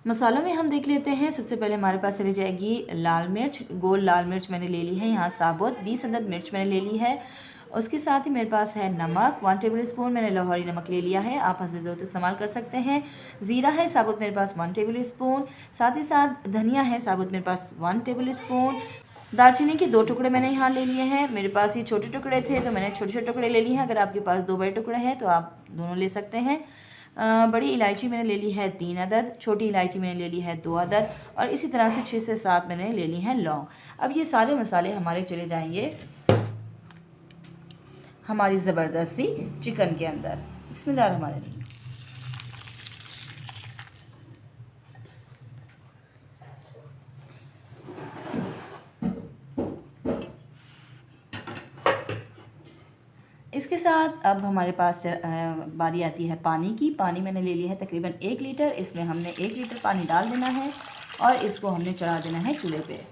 मसालों में हम देख लेते हैं। सबसे पहले हमारे पास चली जाएगी लाल मिर्च, गोल लाल मिर्च मैंने ले ली है यहाँ साबुत, 20 अदद मिर्च मैंने ले ली है। उसके साथ ही मेरे पास है नमक, 1 टेबल स्पून मैंने लाहौरी नमक ले लिया है, आप हस्ब ज़रूरत इस्तेमाल कर सकते हैं। ज़ीरा है साबुत मेरे पास 1 टेबल स्पून, साथ ही साथ धनिया है साबुत मेरे पास 1 टेबल स्पून। दालचीनी के 2 टुकड़े मैंने यहाँ ले लिए हैं। मेरे पास ये छोटे टुकड़े थे तो मैंने छोटे छोटे टुकड़े ले लिए हैं। अगर आपके पास 2 बड़े टुकड़े हैं तो आप दोनों ले सकते हैं। बड़ी इलायची मैंने ले ली है 3 अदद, छोटी इलायची मैंने ले ली है 2 अदद, और इसी तरह से 6 से 7 मैंने ले ली हैं लौंग। अब ये सारे मसाले हमारे चले जाएंगे हमारी ज़बरदस्त सी चिकन के अंदर। बिस्मिल्लाहिर्रहमानिर्रहीम। इसके साथ अब हमारे पास बारी आती है पानी की। पानी मैंने ले लिया है तकरीबन 1 लीटर। इसमें हमने 1 लीटर पानी डाल देना है और इसको हमने चढ़ा देना है चूल्हे पे।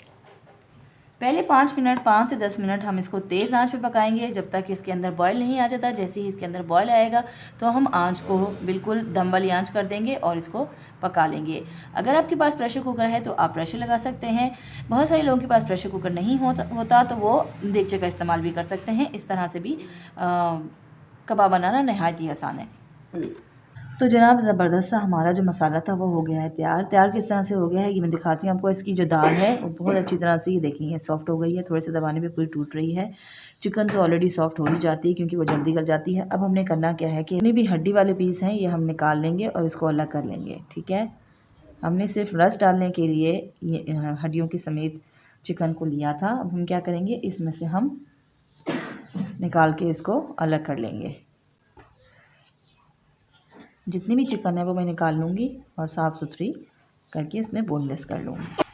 पहले 5 से 10 मिनट हम इसको तेज़ आंच पे पकाएंगे जब तक इसके अंदर बॉयल नहीं आ जाता। जैसे ही इसके अंदर बॉयल आएगा तो हम आंच को बिल्कुल दम वाली आंच कर देंगे और इसको पका लेंगे। अगर आपके पास प्रेशर कुकर है तो आप प्रेशर लगा सकते हैं। बहुत सारे लोगों के पास प्रेशर कुकर नहीं होता तो वो देगचे का इस्तेमाल भी कर सकते हैं। इस तरह से भी कबाब बनाना नहायत ही आसान है। तो जनाब ज़बरदस्त सा हमारा जो मसाला था वो हो गया है तैयार किस तरह से हो गया है ये मैं दिखाती हूँ आपको। इसकी जो दाल है वो बहुत अच्छी तरह से ये देखिए सॉफ्ट हो गई है, थोड़े से दबाने पे पूरी टूट रही है। चिकन तो ऑलरेडी सॉफ्ट हो ही जाती है क्योंकि वो जल्दी गल जाती है। अब हमने करना क्या है कि जितनी भी हड्डी वाले पीस हैं ये हम निकाल लेंगे और इसको अलग कर लेंगे। ठीक है, हमने सिर्फ रस डालने के लिए ये हड्डियों के समेत चिकन को लिया था। अब हम क्या करेंगे, इसमें से हम निकाल के इसको अलग कर लेंगे। जितनी भी चिकन है वो मैं निकाल लूँगी और साफ़ सुथरी करके इसमें बोनलेस कर लूँगी।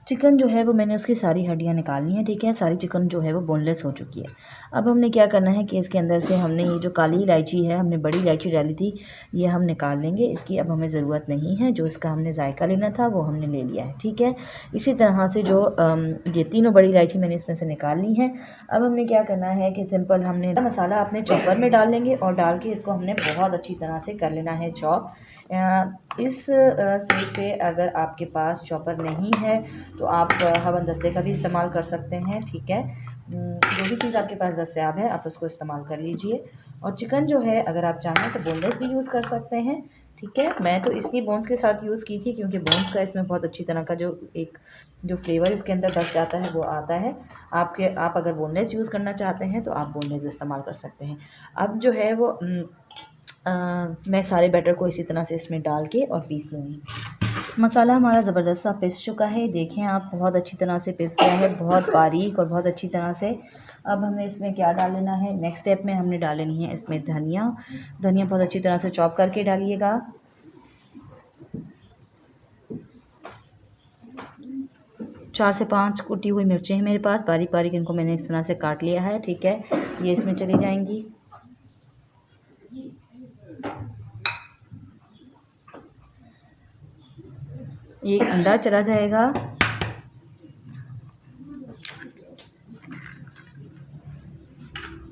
चिकन जो है वो मैंने उसकी सारी हड्डियाँ निकालनी है। ठीक है, सारी चिकन जो है वो बोनलेस हो चुकी है। अब हमने क्या करना है कि इसके अंदर से हमने ये जो काली इलायची है, हमने बड़ी इलायची डाली थी, ये हम निकाल लेंगे। इसकी अब हमें ज़रूरत नहीं है। जो इसका हमने जायका लेना था वो हमने ले लिया है। ठीक है, इसी तरह से जो ये तीनों बड़ी इलायची मैंने इसमें से निकाल ली है। अब हमने क्या करना है कि सिंपल हमने मसाला अपने चॉपर में डाल लेंगे और डाल के इसको हमने बहुत अच्छी तरह से कर लेना है चॉप। इस स्टेज पे अगर आपके पास चॉपर नहीं है तो आप हवन-दस्ते का भी इस्तेमाल कर सकते हैं। ठीक है, जो भी चीज़ आपके पास दस्तयाब है आप उसको इस्तेमाल कर लीजिए। और चिकन जो है अगर आप चाहें तो बोनलेस भी यूज़ कर सकते हैं। ठीक है, मैं तो इसलिए बोन्स के साथ यूज़ की थी क्योंकि बोन्स का इसमें बहुत अच्छी तरह का जो फ्लेवर इसके अंदर बच जाता है वो आता है। आप अगर बोनलेस यूज़ करना चाहते हैं तो आप बोनलेस इस्तेमाल कर सकते हैं। अब जो है वो मैं सारे बैटर को इसी तरह से इसमें डाल के और पीस लूँगी। मसाला हमारा ज़बरदस्त सा पिस चुका है। देखें आप, बहुत अच्छी तरह से पिस गया है, बहुत बारीक और बहुत अच्छी तरह से। अब हमें इसमें क्या डाल लेना है, नेक्स्ट स्टेप में हमने डाल लेनी है इसमें धनिया बहुत अच्छी तरह से चॉप करके डालिएगा। चार से 5 कुटी हुई मिर्चें हैं मेरे पास, बारीक बारीक इनको मैंने इस तरह से काट लिया है। ठीक है, ये इसमें चली जाएंगी। एक अंडा चला जाएगा।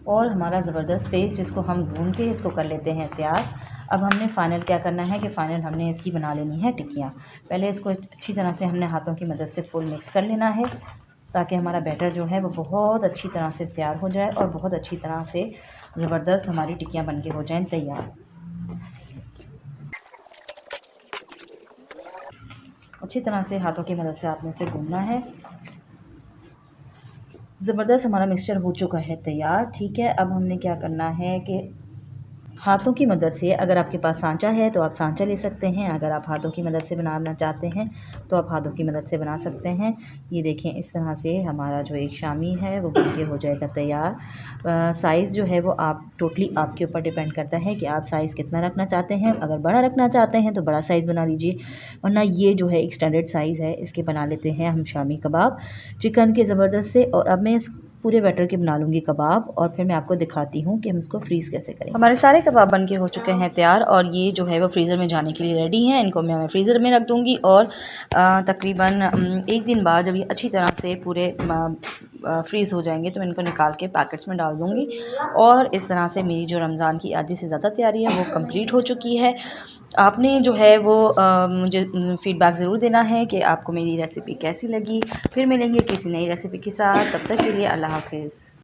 और हमारा ज़बरदस्त पेस्ट जिसको हम भून के इसको कर लेते हैं तैयार। अब हमने फ़ाइनल क्या करना है कि फ़ाइनल हमने इसकी बना लेनी है टिक्कियाँ। पहले इसको अच्छी तरह से हमने हाथों की मदद से फुल मिक्स कर लेना है ताकि हमारा बैटर जो है वो बहुत अच्छी तरह से तैयार हो जाए और बहुत अच्छी तरह से ज़बरदस्त हमारी टिक्कियाँ बन के हो जाएँ तैयार। अच्छी तरह से हाथों की मदद से आपने इसे गूंदना है। ज़बरदस्त हमारा मिक्सचर हो चुका है तैयार। ठीक है, अब हमने क्या करना है कि हाथों की मदद से, अगर आपके पास सांचा है तो आप सांचा ले सकते हैं, अगर आप हाथों की मदद से बनाना चाहते हैं तो आप हाथों की मदद से बना सकते हैं। ये देखें, इस तरह से हमारा जो एक शामी है वो बन के हो जाएगा तैयार। साइज़ जो है वो आप टोटली आपके ऊपर डिपेंड करता है कि आप साइज़ कितना रखना चाहते हैं। अगर बड़ा रखना चाहते हैं तो बड़ा साइज़ बना लीजिए, वरना ये जो है एक स्टैंडर्ड साइज़ है, इसके बना लेते हैं हम शामी कबाब चिकन के ज़बरदस्त से। और अब मैं इस पूरे बैटर के बना लूँगी कबाब और फिर मैं आपको दिखाती हूँ कि हम इसको फ्रीज़ कैसे करें। हमारे सारे कबाब बन के हो चुके हैं तैयार और ये जो है वो फ्रीज़र में जाने के लिए रेडी हैं। इनको मैं फ्रीज़र में रख दूँगी और तकरीबन 1 दिन बाद जब ये अच्छी तरह से पूरे फ्रीज़ हो जाएंगे तो मैं इनको निकाल के पैकेट्स में डाल दूँगी। और इस तरह से मेरी जो रमज़ान की आधी से ज़्यादा तैयारी है वो कंप्लीट हो चुकी है। आपने जो है वो मुझे फ़ीडबैक ज़रूर देना है कि आपको मेरी रेसिपी कैसी लगी। फिर मिलेंगे किसी नई रेसिपी के साथ, तब तक के लिए अल्लाह हाफ़िज़।